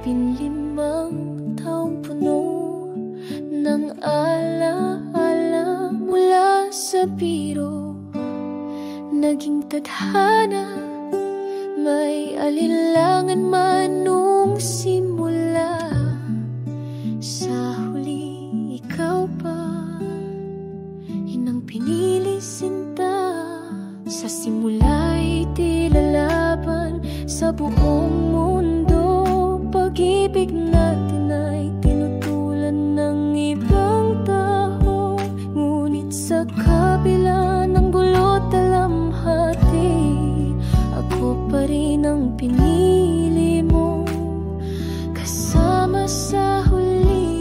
15 taong puno ng ala-ala mula sa biro. Naging tadhana, may alinlangan man nung simula. Sa huli, ikaw pa inang pinili, sinta. Sa simula'y tila laban sa buong mundo. Pag-ibig natin ay tinutulan ng ibang tao, ngunit sa kabila ng gulo't dalamhati, ako pa rin ang pinili mo, kasama sa huli.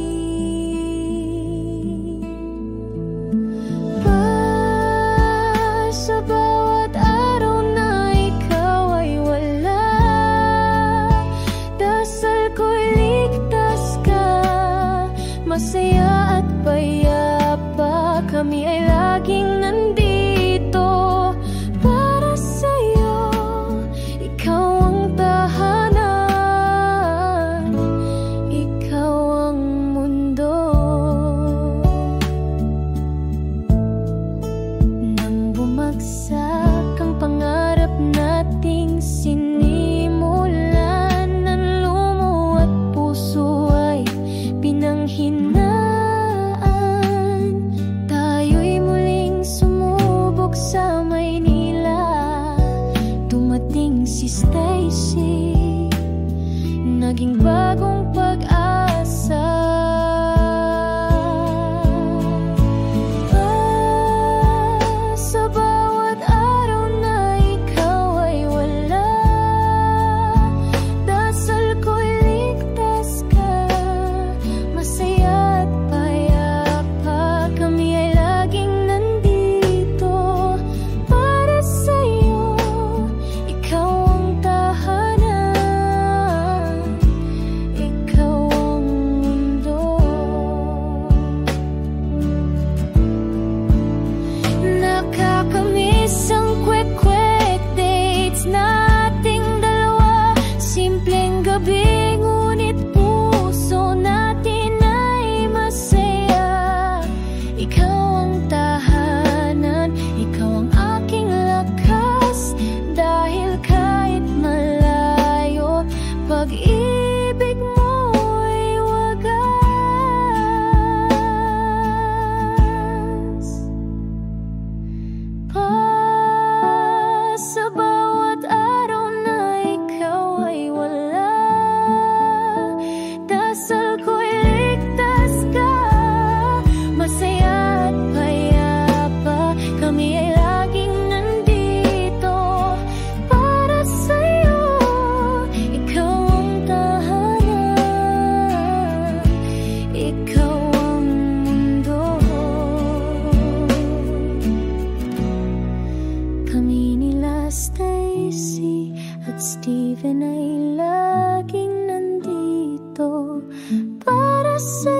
Sa bawat araw na ikaw ay wala, dasal ko'y ligtas ka. Masaya at payapa, kami ay laging nandito para sa'yo. Ikaw ang tahanan, ikaw ang mundo. Nang bumagsak ang pangarap nating sinimulan, ng lumuwat puso ay pinanghinaan. Tayo'y muling sumubok sa Maynila. Dumating si Stacy, naging bagong pag-asa. Sa bawat araw na ikaw ay wala, dasal ko'y ligtas ka. Masaya at payapa, kami ay laging nandito para sa'yo. Ikaw ang tahanan, ikaw ang mundo. Nakakamiss ang quick dates nating dalawa. Simpleng gabi, ngunit puso natin ay masaya. Ikaw ang tahanan, ikaw ang aking lakas. Dahil kahit malayo, pag-ibig mo'y wagas. Sa bawat araw na ikaw ay wala, dasal ko'y ligtas ka. Masaya at payapa, kami ay laging nandito para sa'yo. Ikaw ang tahanan, ikaw ang mundo. Kami nila Stacy at Steven ay laging nandito para sa